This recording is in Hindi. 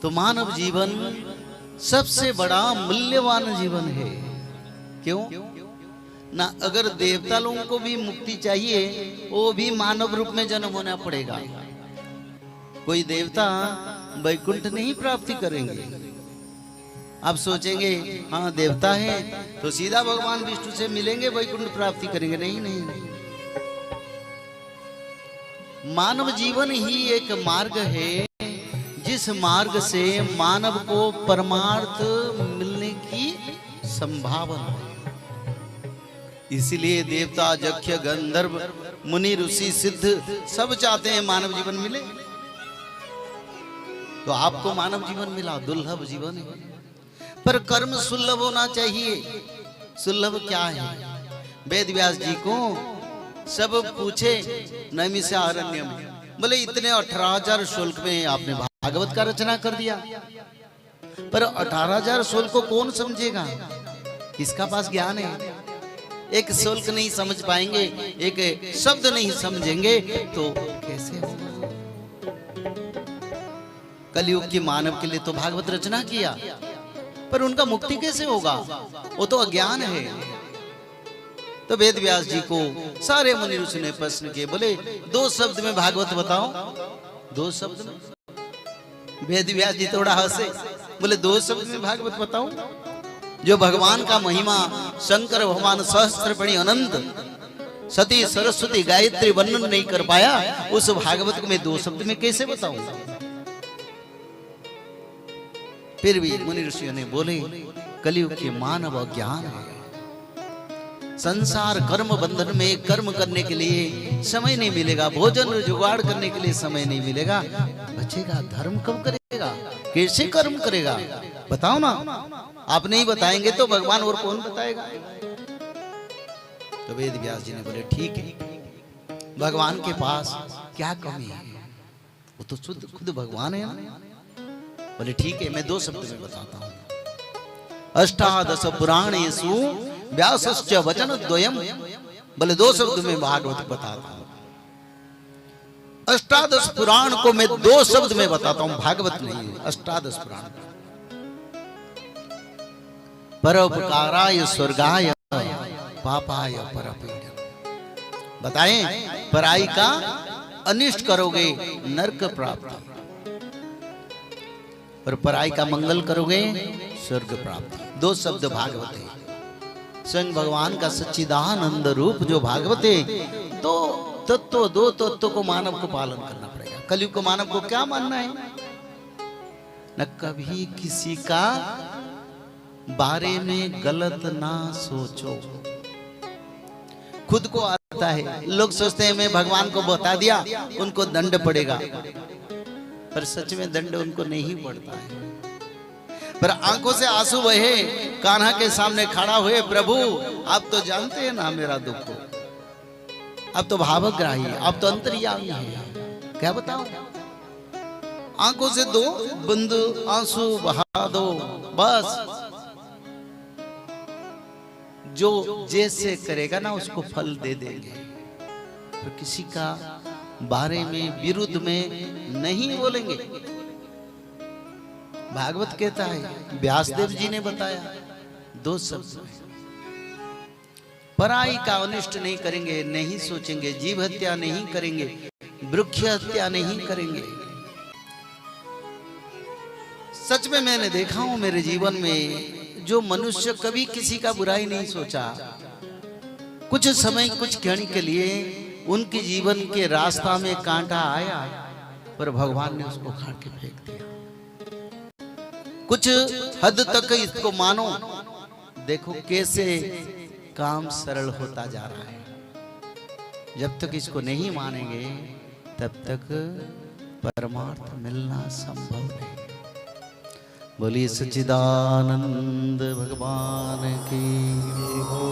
तो मानव जीवन सबसे बड़ा मूल्यवान जीवन है। क्यों ना? अगर देवता लोगों को भी मुक्ति चाहिए, वो भी मानव रूप में जन्म होना पड़ेगा। कोई देवता वैकुंठ नहीं प्राप्ति करेंगे। आप सोचेंगे हाँ देवता है तो सीधा भगवान विष्णु से मिलेंगे, वैकुंठ प्राप्ति करेंगे। नहीं नहीं नहीं। मानव जीवन ही एक मार्ग है जिस मार्ग से मानव को परमार्थ मिलने की संभावना है। इसीलिए देवता, यक्ष, गंधर्व, मुनि, ऋषि, सिद्ध सब चाहते हैं मानव जीवन मिले। तो आपको मानव जीवन मिला, दुर्लभ जीवन है, पर कर्म सुलभ होना चाहिए। सुलभ क्या है? वेद व्यास जी को सब पूछे नैमिषारण्य में, बोले इतने 18,000 श्लोक में आपने भागवत का रचना कर दिया, पर 18,000 श्लोक को कौन समझेगा? किसका पास ज्ञान है? एक श्लोक नहीं समझ पाएंगे, एक शब्द नहीं समझेंगे तो कैसे होगा? कलयुग की मानव के लिए तो भागवत रचना किया, पर उनका मुक्ति कैसे होगा? वो तो अज्ञान है। तो वेद व्यास जी को सारे मुनि ऋषि ने प्रश्न किए, बोले 2 शब्द में भागवत बताओ। 2 शब्द में? वेद व्यास जी थोड़ा हंसे, बोले 2 शब्द में भागवत बताओ। जो भगवान का महिमा शंकर भगवान सहस्त्रपणी अनंत सती सरस्वती गायत्री वर्णन नहीं कर पाया, उस भागवत को मैं 2 शब्द में कैसे बताऊं? फिर भी मुनि ऋषियों ने बोले कलयुग के मानव अज्ञान है। संसार कर्म बंधन में कर्म करने के लिए समय नहीं मिलेगा, भोजन जुगाड़ करने के लिए समय नहीं मिलेगा, बचेगा धर्म कब करेगा? कैसे कर्म करेगा? बताओ ना। आप नहीं बताएंगे तो भगवान और कौन बताएगा? तो वेद व्यास जी ने बोले ठीक है, भगवान के पास क्या कमी है? वो तो शुद्ध खुद भगवान है ना। बोले ठीक है, मैं 2 शब्द में बताता हूं। अष्टादश पुराणेषु व्यासश्च वचन द्वयम्। बोले 2 शब्द में भागवत बताता हूं। अष्टादश पुराण को मैं 2 शब्द में बताता हूं, भागवत नहीं है, अष्टादश पुराण। परोपकाराय स्वर्गाय पापाय परपीडनम्। बताएं, पराई का अनिष्ट करोगे नरक प्राप्ति, और पराई का मंगल करोगे स्वर्ग प्राप्ति। 2 शब्द भागवत है। स्वयं भगवान का सच्चिदानंद रूप जो भागवत है, 2 तत्व को मानव को पालन करना पड़ेगा। कलयुग को मानव को क्या मानना है? न कभी किसी का बारे में गलत ना सोचो। खुद को आता है, लोग सोचते हैं मैं भगवान को बता दिया उनको दंड पड़ेगा, पर सच में दंड उनको नहीं पड़ता है। पर आंखों से आंसू बहे, कान्हा के सामने खड़ा हुए, प्रभु आप तो जानते हैं ना मेरा दुख को, आप तो भावग्राही, आप तो अंतर्यामी हैं, क्या बताऊं? आंखों से 2 बूंद आंसू बहा दो बस। जो जैसे करेगा ना उसको फल दे देंगे, तो किसी का बारे में विरुद्ध में नहीं बोलेंगे। भागवत कहता है, व्यासदेव जी ने बताया 2 शब्द में, पराई का अनिष्ट नहीं करेंगे, नहीं सोचेंगे, जीव हत्या नहीं करेंगे, वृक्ष हत्या नहीं करेंगे। सच में मैंने देखा हूं मेरे जीवन में, जो मनुष्य कभी किसी का बुराई नहीं सोचा, कुछ समय कुछ क्षण के लिए उनके जीवन के रास्ता में कांटा आया, पर भगवान ने उसको उखाड़ के फेंक दिया। कुछ हद तक इसको मानो, देखो कैसे काम सरल होता जा रहा है। जब तक इसको नहीं मानेंगे तब तक परमार्थ मिलना संभव नहीं। बोलिए सच्चिदानंद भगवान की जय हो।